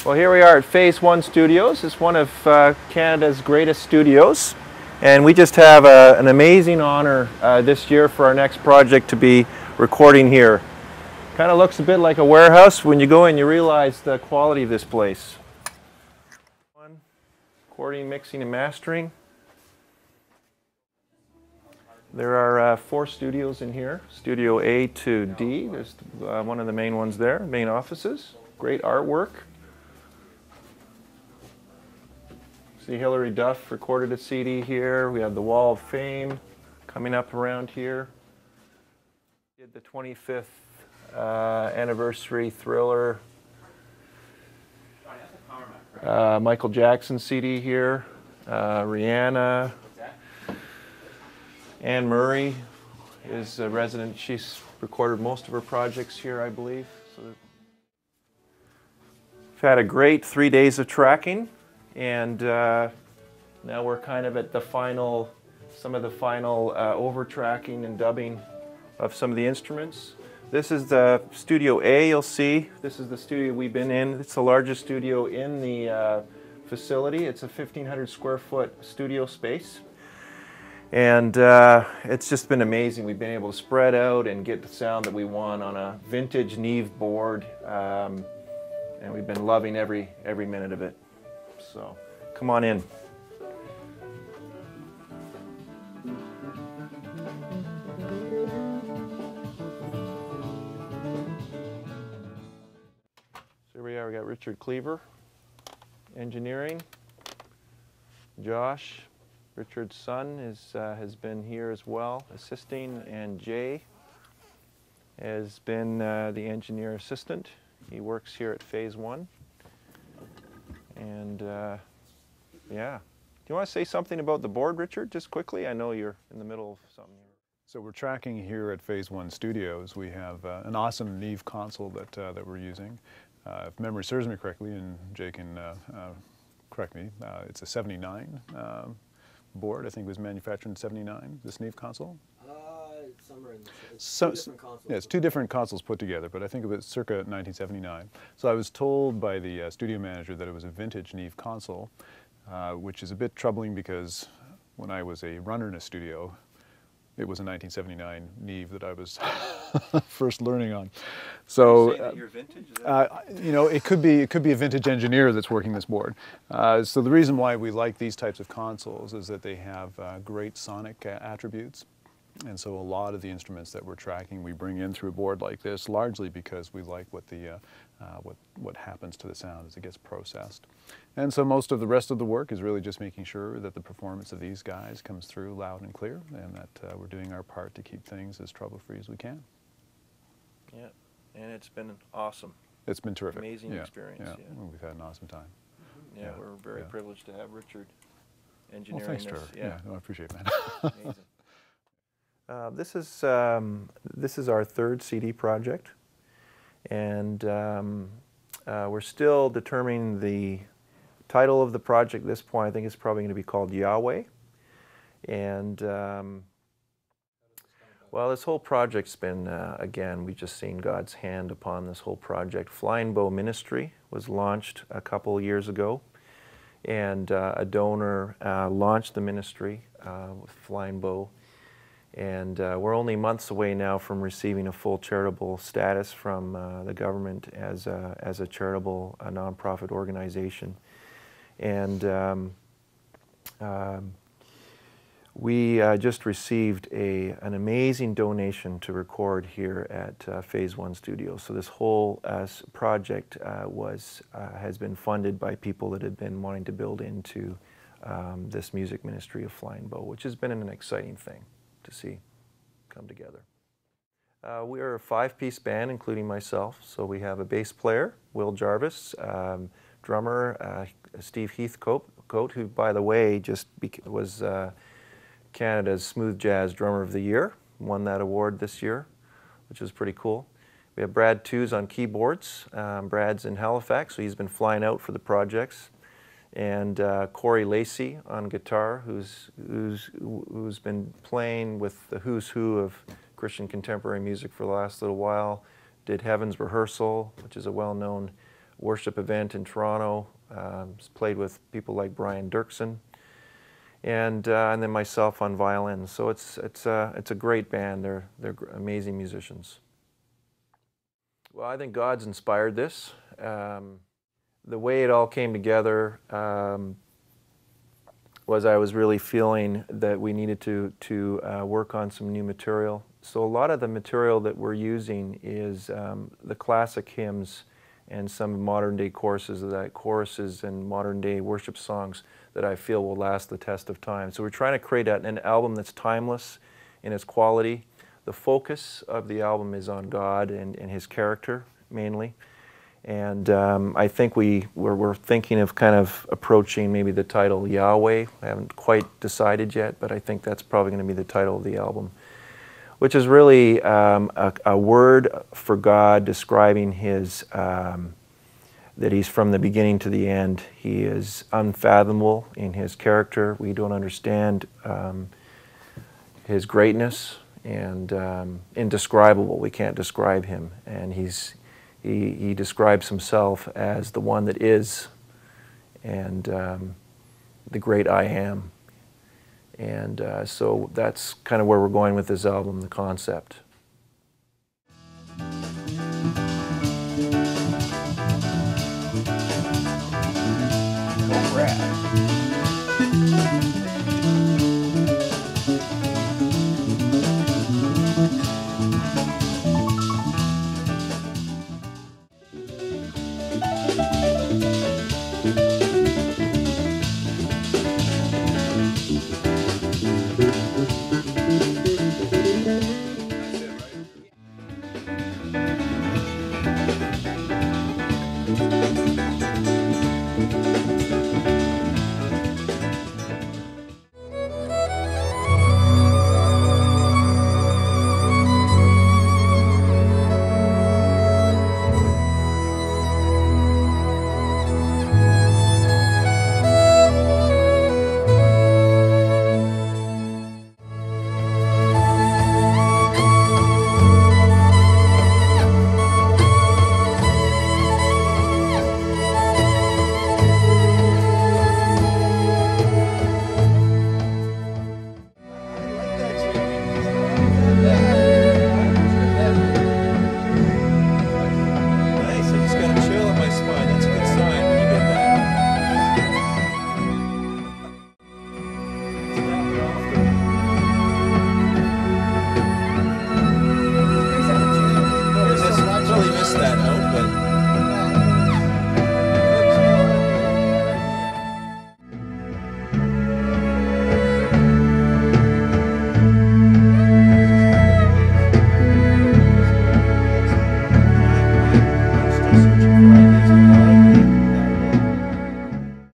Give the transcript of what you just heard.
Well, here we are at Phase One Studios. It's one of Canada's greatest studios. And we just have an amazing honor this year for our next project to be recording here. Kind of looks a bit like a warehouse. When you go in, you realize the quality of this place. Recording, mixing, and mastering. There are 4 studios in here. Studio A to D. There's one of the main ones there, main offices. Great artwork. See, Hilary Duff recorded a CD here. We have the Wall of Fame coming up around here. Did the 25th anniversary Thriller. Michael Jackson CD here. Rihanna. Anne Murray is a resident. She's recorded most of her projects here, I believe. So we've had a great 3 days of tracking. And now we're kind of at the final, some of the final over-tracking and dubbing of some of the instruments. This is the Studio A, you'll see. This is the studio we've been in. It's the largest studio in the facility. It's a 1,500 square foot studio space. And it's just been amazing. We've been able to spread out and get the sound that we want on a vintage Neve board. And we've been loving every minute of it. So, come on in. So here we are, we got Richard Cleaver, engineering. Josh, Richard's son, has been here as well, assisting, and Jay has been the engineer assistant. He works here at Phase One. And yeah, do you want to say something about the board, Richard, just quickly? I know you're in the middle of something here. So we're tracking here at Phase One Studios. We have an awesome Neve console that we're using. If memory serves me correctly, and Jay can correct me, it's a 79 board. I think it was manufactured in 79, this Neve console. Somewhere in Two different consoles. Yeah, it's 2 different consoles put together, but I think it was circa 1979. So I was told by the studio manager that it was a vintage Neve console, which is a bit troubling because when I was a runner in a studio, it was a 1979 Neve that I was first learning on. So, are you saying that you're vintage? you know, it could be a vintage engineer that's working this board. So the reason why we like these types of consoles is that they have great sonic attributes. And so a lot of the instruments that we're tracking, we bring in through a board like this, largely because we like what what happens to the sound as it gets processed. And so most of the rest of the work is really just making sure that the performance of these guys comes through loud and clear, and that we're doing our part to keep things as trouble-free as we can. Yeah, and it's been awesome. It's been terrific. Amazing experience. Yeah. Yeah. Well, we've had an awesome time. Yeah, we're very privileged to have Richard engineering well, thanks, this. Trevor. Yeah, no, I appreciate it, man. Amazing. This is our 3rd CD project, and we're still determining the title of the project at this point. I think it's probably going to be called Yahweh. And well, this whole project's been, again, we've just seen God's hand upon this whole project. Flying Bow Ministry was launched a couple years ago, and a donor launched the ministry with Flying Bow. And we're only months away now from receiving a full charitable status from the government as a charitable, nonprofit organization. And we just received an amazing donation to record here at Phase One Studios. So this whole project has been funded by people that have been wanting to build into this music ministry of Flying Bow, which has been an exciting thing to see come together. We are a 5-piece band, including myself. So we have a bass player, Will Jarvis, drummer, Steve Heathcote, who, by the way, just was Canada's Smooth Jazz Drummer of the Year, won that award this year, which is pretty cool. We have Brad Tews on keyboards. Brad's in Halifax, so he's been flying out for the projects. And Corey Lacey on guitar, who's been playing with the who's who of Christian contemporary music for the last little while. Did Heaven's Rehearsal, which is a well-known worship event in Toronto. Played with people like Brian Dirksen, and then myself on violin. So it's a great band. They're amazing musicians. Well, I think God's inspired this. The way it all came together was I was really feeling that we needed to work on some new material. So a lot of the material that we're using is the classic hymns and some modern day choruses and modern day worship songs that I feel will last the test of time. So we're trying to create an album that's timeless in its quality. The focus of the album is on God and His character mainly. And I think we're thinking of kind of approaching maybe the title Yahweh. I haven't quite decided yet, but I think that's probably going to be the title of the album, which is really a word for God describing His, that He's from the beginning to the end. He is unfathomable in His character. We don't understand His greatness, and indescribable. We can't describe Him. And He describes Himself as the one that is, and the great I am. And so that's kind of where we're going with this album, the concept.